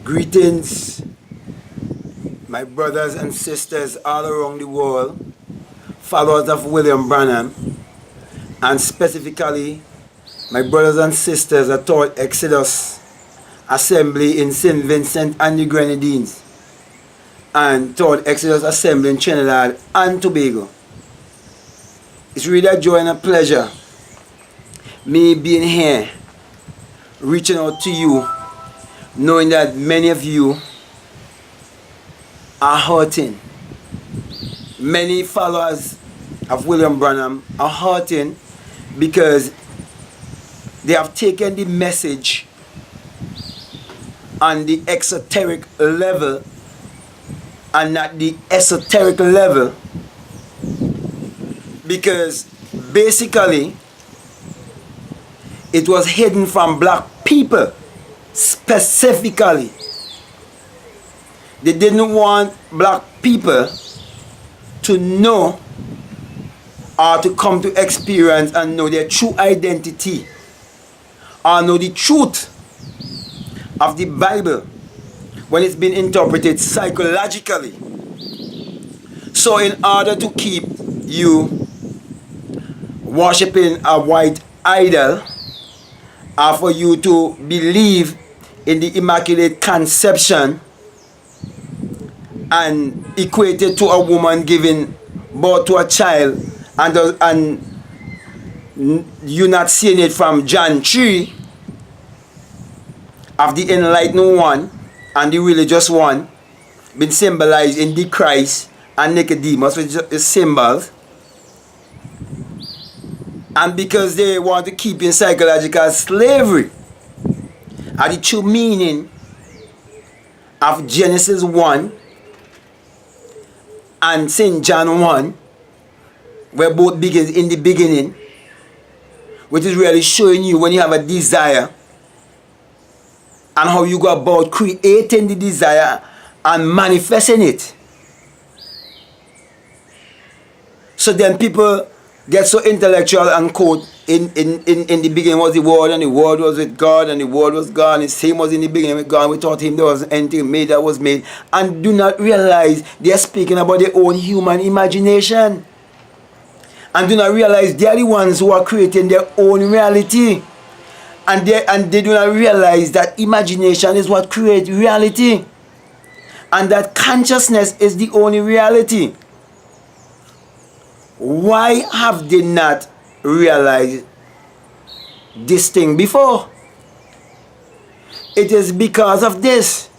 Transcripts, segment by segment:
Greetings, my brothers and sisters all around the world, followers of William Branham, and specifically my brothers and sisters at our Exodus Assembly in St. Vincent and the Grenadines, and toward Exodus Assembly in Trinidad and Tobago. It's really a joy and a pleasure me being here, reaching out to you, knowing that many of you are hurting. Many followers of William Branham are hurting because they have taken the message on the exoteric level and not the esoteric level, because basically it was hidden from black people. Specifically, they didn't want black people to know or to come to experience and know their true identity or know the truth of the Bible when it's been interpreted psychologically. So in order to keep you worshiping a white idol, or for you to believe in the Immaculate Conception and equate it to a woman giving birth to a child, and you not seeing it from John 3 of the enlightened one and the religious one been symbolized in the Christ and Nicodemus, which is symbols. And because they want to keep in psychological slavery, are the true meaning of Genesis 1 and St. John 1, where both begins in the beginning, which is really showing you when you have a desire and how you go about creating the desire and manifesting it. So then people get so intellectual and quote, in the beginning was the Word, and the Word was with God, and the Word was God, and the same was in the beginning with God. Without Him there was anything made that was made. And do not realize they are speaking about their own human imagination. And do not realize they are the ones who are creating their own reality. And they do not realize that imagination is what creates reality. And that consciousness is the only reality. Why have they not realized this thing before? It is because of this.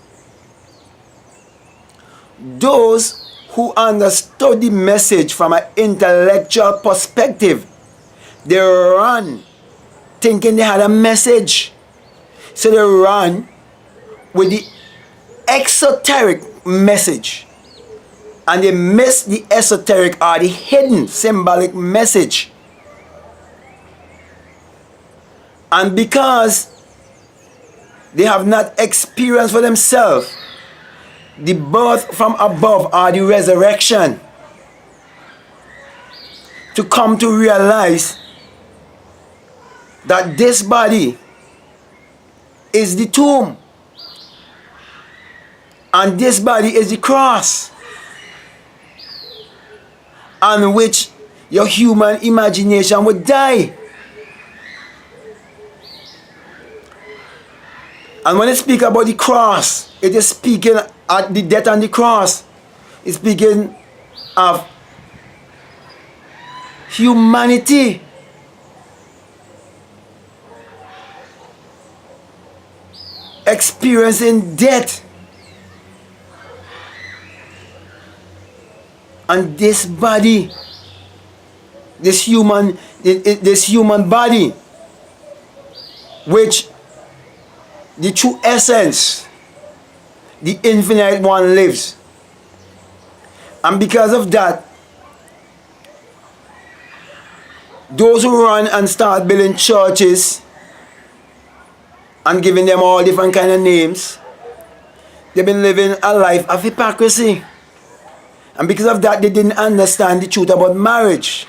Those who understood the message from an intellectual perspective, they run thinking they had a message. So they run with the exoteric message. And they miss the esoteric or the hidden symbolic message. And because they have not experienced for themselves the birth from above or the resurrection, to come to realize that this body is the tomb and this body is the cross, on which your human imagination would die. And when it speaks about the cross, it is speaking at the death on the cross. It's speaking of humanity. Experiencing death. And this body, this human body, which the true essence, the infinite one lives. And because of that, those who run and start building churches and giving them all different kind of names, they've been living a life of hypocrisy. And because of that, they didn't understand the truth about marriage.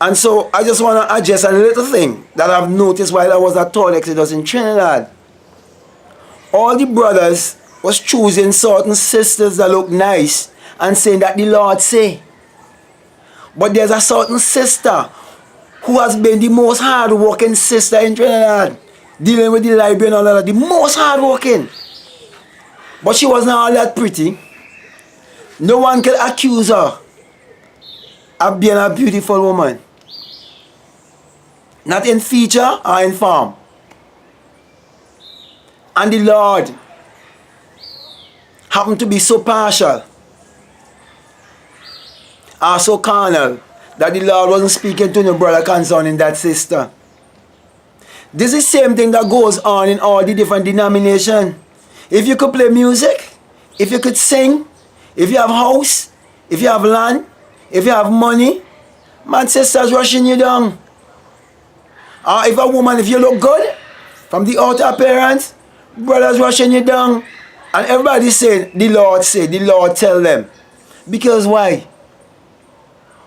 And so I just want to address a little thing that I've noticed while I was at Exodus in Trinidad. all the brothers was choosing certain sisters that look nice and saying that the Lord say. But there's a certain sister who has been the most hard-working sister in Trinidad, dealing with the library and all that, the most hard-working. But she wasn't all that pretty. No one can accuse her of being a beautiful woman. Not in feature or in form. And the Lord happened to be so partial or so carnal that the Lord wasn't speaking to no brother concerning that sister. This is the same thing that goes on in all the different denominations. If you could play music, if you could sing, if you have house, if you have land, if you have money, man, sisters rushing you down. Or if a woman, if you look good, from the outer appearance, brothers rushing you down. And everybody saying, the Lord say, the Lord tell them. Because why?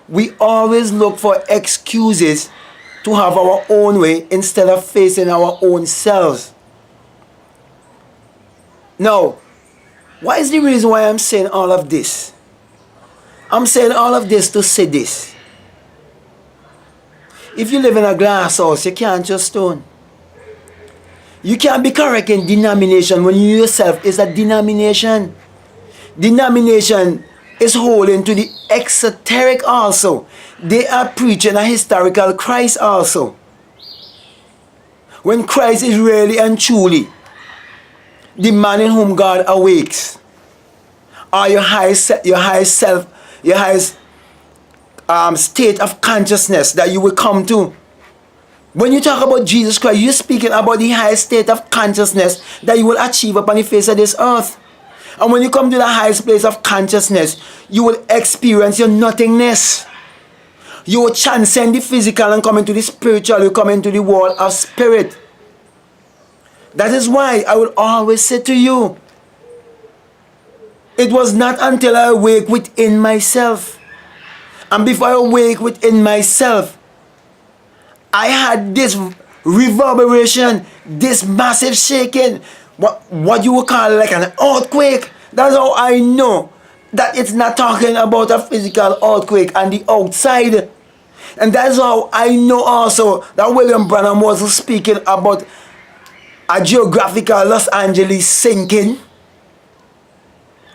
We always look for excuses to have our own way instead of facing our own selves. Now, what is the reason why I'm saying all of this? I'm saying all of this to say this. If you live in a glass house, you can't just stone. You can't be correct in denomination when you yourself is a denomination. Denomination is holding to the exoteric also. They are preaching a historical Christ also. When Christ is really and truly the man in whom God awakes, or your highest state of consciousness that you will come to. When you talk about Jesus Christ, you're speaking about the highest state of consciousness that you will achieve upon the face of this earth. And when you come to the highest place of consciousness, you will experience your nothingness. You will transcend the physical and come into the spiritual. You come into the world of spirit. That is why I will always say to you, it was not until I awake within myself. And before I awake within myself, I had this reverberation, this massive shaking, what you would call like an earthquake. That's how I know that it's not talking about a physical earthquake on the outside. And that's how I know also that William Branham was speaking about a geographical Los Angeles sinking,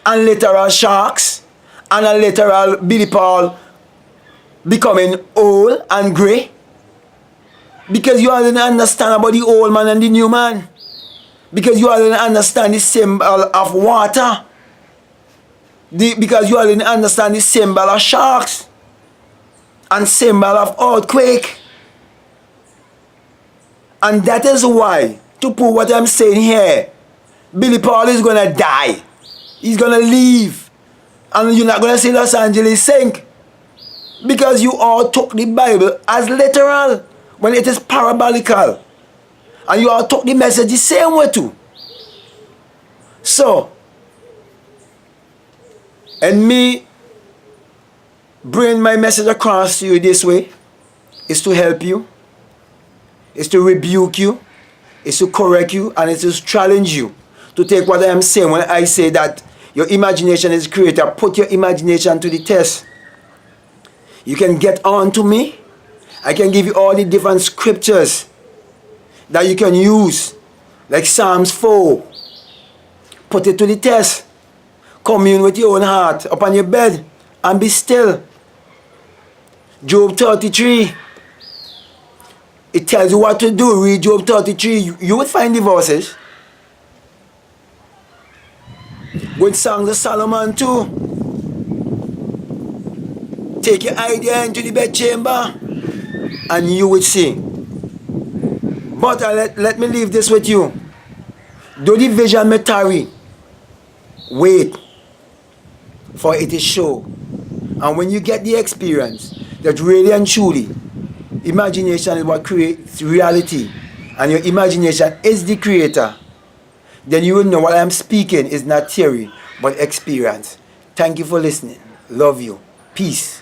and literal sharks, and a literal Billy Paul becoming old and grey. Because you all didn't understand about the old man and the new man. Because you all didn't understand the symbol of water. Because you all didn't understand the symbol of sharks. And symbol of earthquake. And that is why, to prove what I'm saying here, Billy Paul is going to die. He's going to leave. And you're not going to see Los Angeles sink. Because you all took the Bible as literal when it is parabolical. And you all took the message the same way too. So, and me bring my message across to you this way is to help you, is to rebuke you, is to correct you, and is to challenge you to take what I am saying when I say that your imagination is creator. Put your imagination to the test. You can get on to me. I can give you all the different scriptures that you can use, like Psalms 4. Put it to the test. Commune with your own heart upon your bed and be still. Job 33. It tells you what to do. Read Job 33. You will find the verses. With Songs of Solomon too. Take your idea into the bedchamber and you will see. But let me leave this with you. Though the vision may tarry, wait, for it is sure. And when you get the experience that really and truly, imagination is what creates reality, and your imagination is the creator, then you will know what I'm speaking is not theory, but experience. Thank you for listening. Love you. Peace.